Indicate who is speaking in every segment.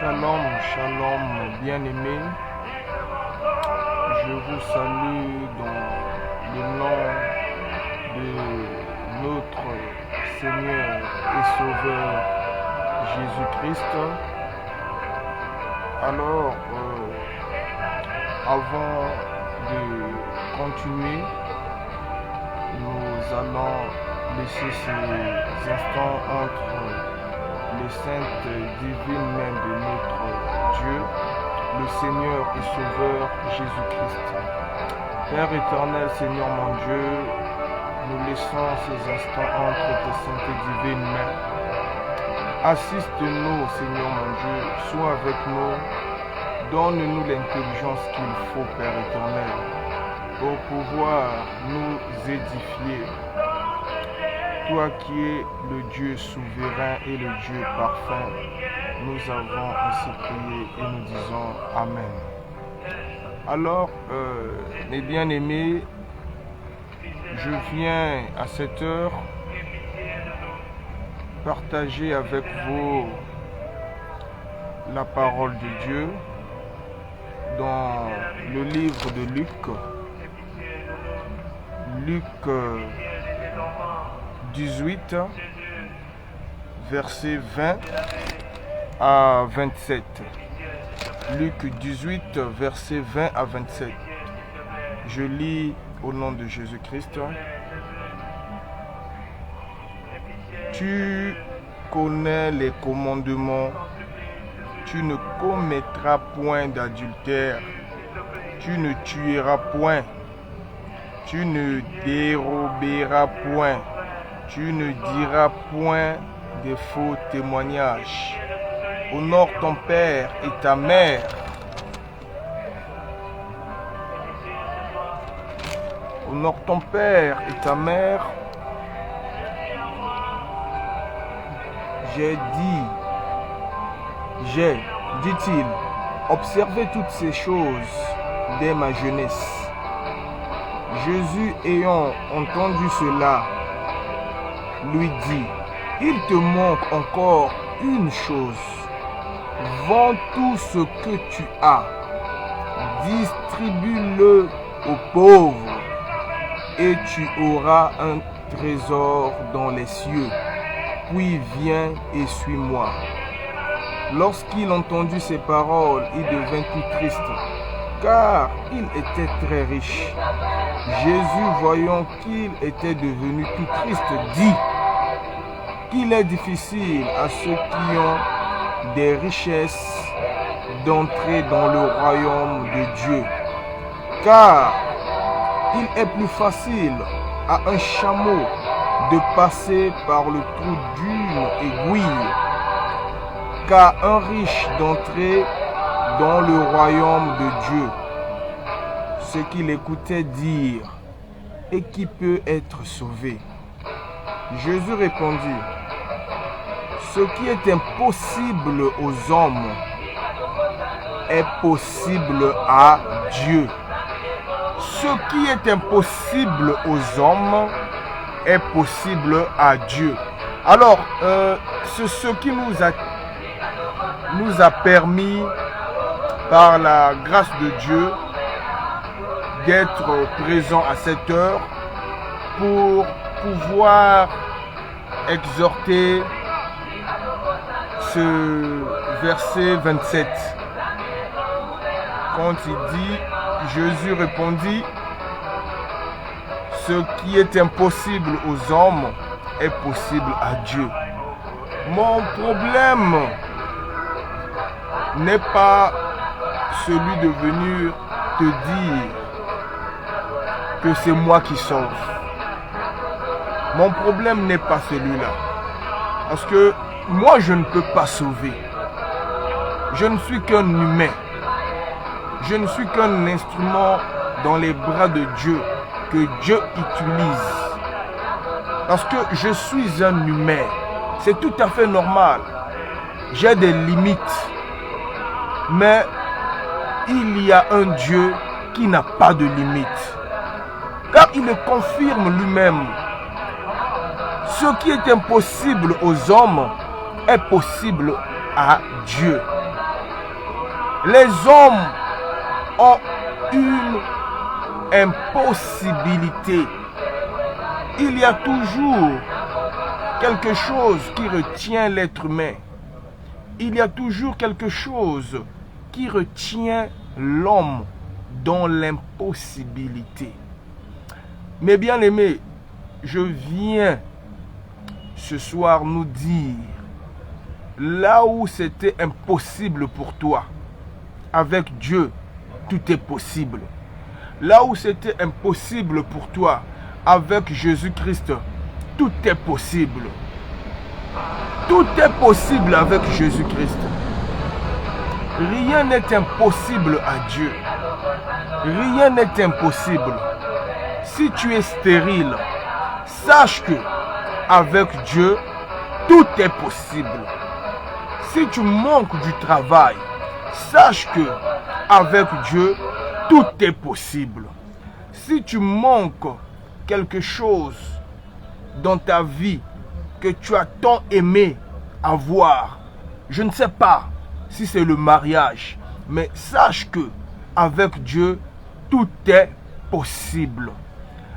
Speaker 1: Shalom, shalom, bien-aimés. Je vous salue dans le nom de notre Seigneur et Sauveur Jésus-Christ. Alors, avant de continuer, nous allons laisser ces instants entre les saintes divines mains de notre Dieu, le Seigneur et Sauveur Jésus-Christ. Père éternel, Seigneur mon Dieu, nous laissons ces instants entre tes saintes et divines mains. Assiste-nous, Seigneur mon Dieu, sois avec nous, donne-nous l'intelligence qu'il faut, Père éternel, pour pouvoir nous édifier. Toi qui es le Dieu souverain et le Dieu parfait, nous avons ainsi prié et nous disons Amen. Alors, mes bien-aimés, je viens à cette heure partager avec vous la parole de Dieu dans le livre de Luc. Luc 18, versets 20 à 27. Luc 18, versets 20 à 27. Je lis au nom de Jésus-Christ. Tu connais les commandements. Tu ne commettras point d'adultère. Tu ne tueras point. Tu ne déroberas point. Tu ne diras point de faux témoignages. Honore ton père et ta mère. Honore ton père et ta mère. Dit-il, observez toutes ces choses dès ma jeunesse. Jésus, ayant entendu cela, lui dit, il te manque encore une chose. Vends tout ce que tu as, distribue-le aux pauvres, et tu auras un trésor dans les cieux. Puis viens et suis-moi. Lorsqu'il entendit ces paroles, il devint tout triste, car il était très riche. Jésus, voyant qu'il était devenu tout triste, dit qu'il est difficile à ceux qui ont des richesses d'entrer dans le royaume de Dieu. Car il est plus facile à un chameau de passer par le trou d'une aiguille qu'à un riche d'entrer dans le royaume de Dieu. Ce qu'il écoutait dire, et qui peut être sauvé? Jésus répondit, ce qui est impossible aux hommes est possible à Dieu. Ce qui est impossible aux hommes est possible à Dieu. Alors, c'est ce qui nous a permis, par la grâce de Dieu, d'être présents à cette heure pour pouvoir exhorter ce verset 27. Quand il dit, Jésus répondit, ce qui est impossible aux hommes est possible à Dieu. Mon problème n'est pas celui de venir te dire que c'est moi qui sauve. Mon problème n'est pas celui-là. Parce que moi, je ne peux pas sauver. Je ne suis qu'un humain. Je ne suis qu'un instrument dans les bras de Dieu que Dieu utilise. Parce que je suis un humain. C'est tout à fait normal. J'ai des limites. Mais il y a un Dieu qui n'a pas de limites. Car il le confirme lui-même. Ce qui est impossible aux hommes est possible à Dieu. Les hommes ont une impossibilité. Il y a toujours quelque chose qui retient l'être humain. Il y a toujours quelque chose qui retient l'homme dans l'impossibilité. Mes bien-aimés, je viens ce soir nous dire, là où c'était impossible pour toi, avec Dieu, tout est possible. Là où c'était impossible pour toi, avec Jésus-Christ, tout est possible. Tout est possible avec Jésus-Christ. Rien n'est impossible à Dieu. Rien n'est impossible. Si tu es stérile, sache que avec Dieu, tout est possible. Si tu manques du travail, sache que avec Dieu, tout est possible. Si tu manques quelque chose dans ta vie que tu as tant aimé avoir, je ne sais pas si c'est le mariage, mais sache que avec Dieu, tout est possible.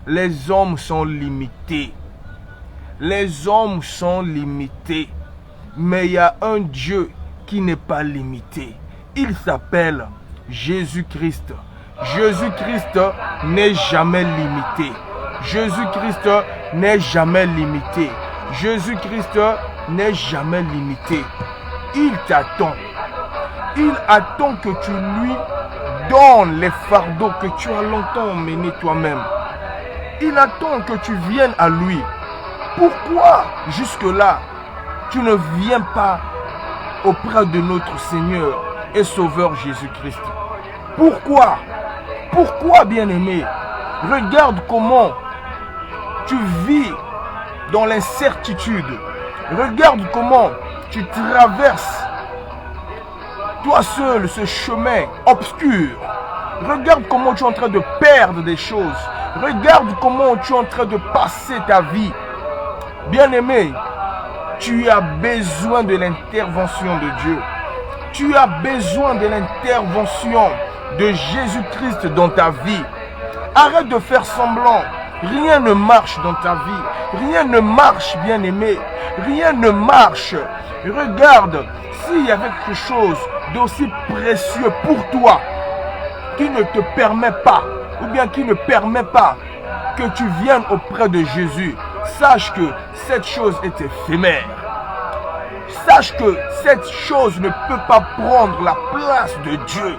Speaker 1: Les hommes sont limités. Les hommes sont limités. Mais il y a un Dieu qui n'est pas limité. Il s'appelle Jésus-Christ. Jésus-Christ n'est jamais limité. Jésus-Christ n'est jamais limité. Jésus-Christ n'est jamais limité. Il t'attend. Il attend que tu lui donnes les fardeaux que tu as longtemps emmenés toi-même. Il attend que tu viennes à lui. Pourquoi jusque-là, tu ne viens pas auprès de notre Seigneur et Sauveur Jésus-Christ? Pourquoi? Pourquoi, bien-aimé? Regarde comment tu vis dans l'incertitude. Regarde comment tu traverses toi seul ce chemin obscur. Regarde comment tu es en train de perdre des choses. Regarde comment tu es en train de passer ta vie. Bien-aimé, tu as besoin de l'intervention de Dieu. Tu as besoin de l'intervention de Jésus-Christ dans ta vie. Arrête de faire semblant. Rien ne marche dans ta vie. Rien ne marche, bien-aimé. Rien ne marche. Regarde, s'il y avait quelque chose d'aussi précieux pour toi qui ne te permet pas, ou bien qui ne permet pas que tu viennes auprès de Jésus, sache que cette chose est éphémère. Sache que cette chose ne peut pas prendre la place de Dieu.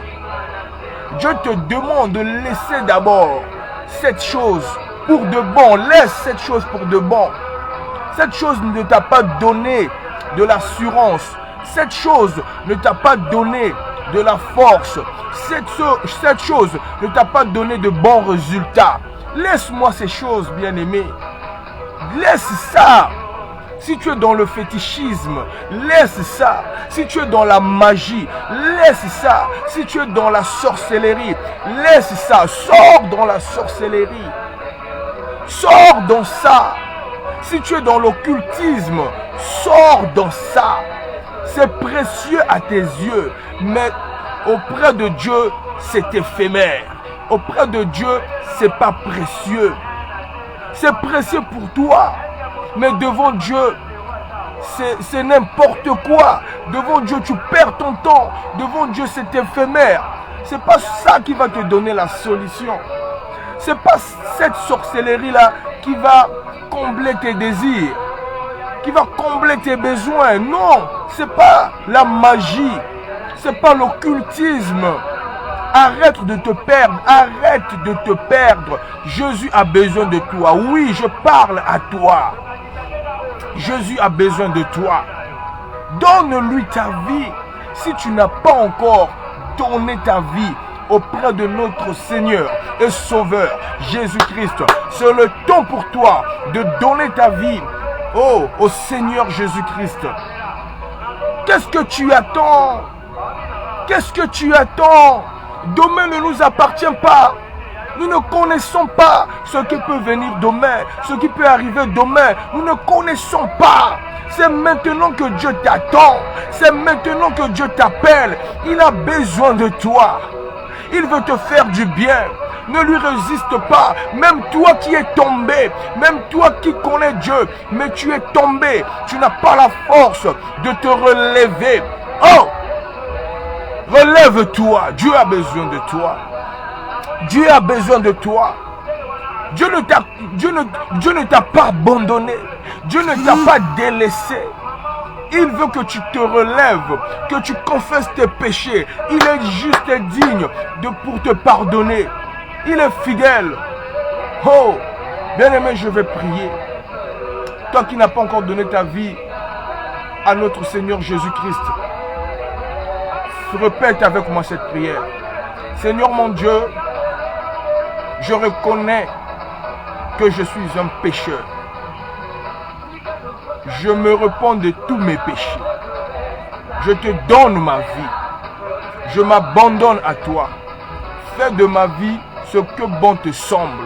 Speaker 1: Dieu te demande de laisser d'abord cette chose pour de bon. Laisse cette chose pour de bon. Cette chose ne t'a pas donné de l'assurance. Cette chose ne t'a pas donné de la force. Cette chose ne t'a pas donné de bons résultats. Laisse-moi ces choses, bien-aimé. Laisse ça. Si tu es dans le fétichisme, laisse ça. Si tu es dans la magie, laisse ça. Si tu es dans la sorcellerie, laisse ça. Sors dans la sorcellerie. Sors dans ça. Si tu es dans l'occultisme, sors dans ça. C'est précieux à tes yeux, mais auprès de Dieu, c'est éphémère. Auprès de Dieu, c'est pas précieux. C'est précieux pour toi. Mais devant Dieu, c'est n'importe quoi. Devant Dieu, tu perds ton temps. Devant Dieu, c'est éphémère. C'est pas ça qui va te donner la solution. C'est pas cette sorcellerie-là qui va combler tes désirs, qui va combler tes besoins. Non, c'est pas la magie. C'est pas l'occultisme. Arrête de te perdre. Arrête de te perdre. Jésus a besoin de toi. Oui, je parle à toi. Jésus a besoin de toi. Donne-lui ta vie. Si tu n'as pas encore donné ta vie auprès de notre Seigneur et Sauveur Jésus-Christ, c'est le temps pour toi de donner ta vie au Seigneur Jésus-Christ. Qu'est-ce que tu attends? Qu'est-ce que tu attends? Demain ne nous appartient pas. Nous ne connaissons pas ce qui peut venir demain, ce qui peut arriver demain. Nous ne connaissons pas. C'est maintenant que Dieu t'attend. C'est maintenant que Dieu t'appelle. Il a besoin de toi. Il veut te faire du bien. Ne lui résiste pas. Même toi qui es tombé, même toi qui connais Dieu, mais tu es tombé. Tu n'as pas la force de te relever. Oh! Relève-toi. Dieu a besoin de toi. Dieu a besoin de toi. Dieu ne t'a pas abandonné. Dieu ne t'a pas délaissé. Il veut que tu te relèves, que tu confesses tes péchés. Il est juste et digne pour te pardonner. Il est fidèle. Oh, bien-aimé, je vais prier. Toi qui n'as pas encore donné ta vie à notre Seigneur Jésus-Christ, répète avec moi cette prière. Seigneur mon Dieu, je reconnais que je suis un pécheur. Je me repens de tous mes péchés. Je te donne ma vie. Je m'abandonne à toi. Fais de ma vie ce que bon te semble.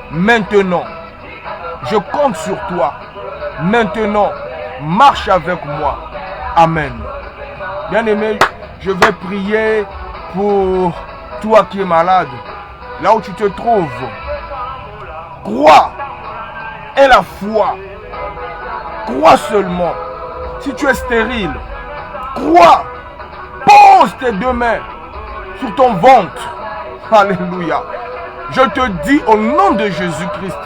Speaker 1: Maintenant, je compte sur toi. Maintenant, marche avec moi. Amen. Bien-aimé, je vais prier pour toi qui es malade. Là où tu te trouves, crois et la foi. Crois seulement. Si tu es stérile, crois. Pose tes deux mains sur ton ventre. Alléluia. Je te dis au nom de Jésus-Christ,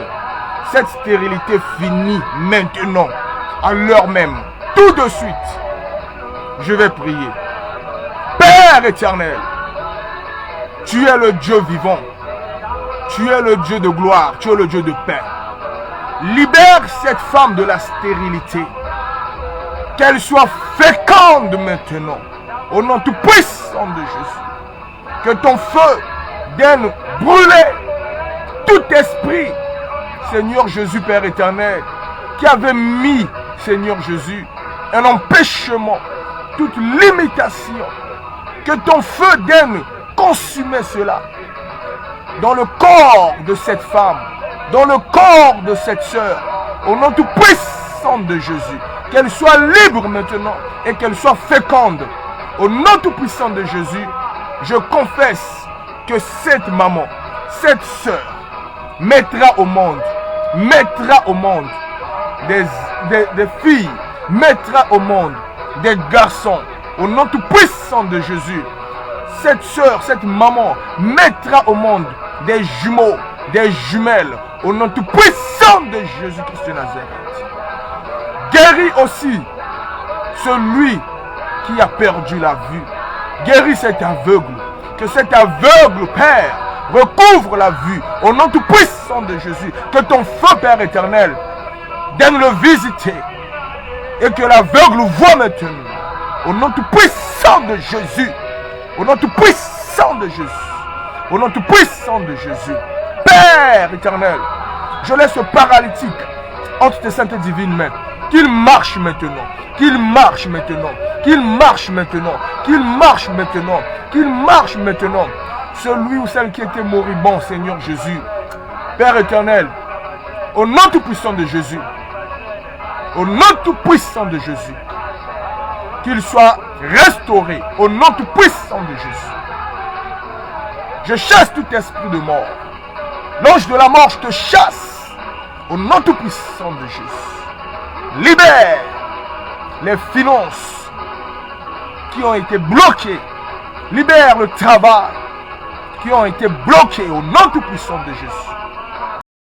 Speaker 1: cette stérilité finit maintenant, à l'heure même, tout de suite. Je vais prier. Père éternel, tu es le Dieu vivant. Tu es le Dieu de gloire. Tu es le Dieu de paix. Libère cette femme de la stérilité. Qu'elle soit féconde maintenant. Au nom tout puissant de Jésus. Que ton feu vienne brûler tout esprit, Seigneur Jésus, Père éternel, qui avait mis, Seigneur Jésus, un empêchement, toute limitation. Que ton feu vienne consumer cela. Dans le corps de cette femme, dans le corps de cette sœur, au nom tout puissant de Jésus, qu'elle soit libre maintenant et qu'elle soit féconde. Au nom tout puissant de Jésus, je confesse que cette maman, cette sœur, mettra au monde des filles, mettra au monde des garçons. Au nom tout puissant de Jésus, cette sœur, cette maman, mettra au monde des jumeaux, des jumelles, au nom tout puissant de Jésus-Christ de Nazareth. Guéris aussi celui qui a perdu la vue. Guéris cet aveugle. Que cet aveugle, Père, recouvre la vue. Au nom tout puissant de Jésus. Que ton feu, Père éternel, vienne le visiter. Et que l'aveugle voit maintenant. Au nom tout puissant de Jésus. Au nom tout puissant de Jésus. Au nom tout puissant de Jésus. Père éternel, je laisse ce paralytique entre tes saintes et divines mains. Qu'il marche maintenant. Qu'il marche maintenant. Qu'il marche maintenant. Qu'il marche maintenant. Qu'il marche maintenant. Celui ou celle qui était moribond, Seigneur Jésus. Père éternel, au nom tout puissant de Jésus. Au nom tout puissant de Jésus. Qu'il soit restauré. Au nom tout puissant de Jésus. Je chasse tout esprit de mort. L'ange de la mort, je te chasse. Au nom tout puissant de Jésus. Libère les finances qui ont été bloquées. Libère le travail qui ont été bloqués au nom tout puissant de Jésus.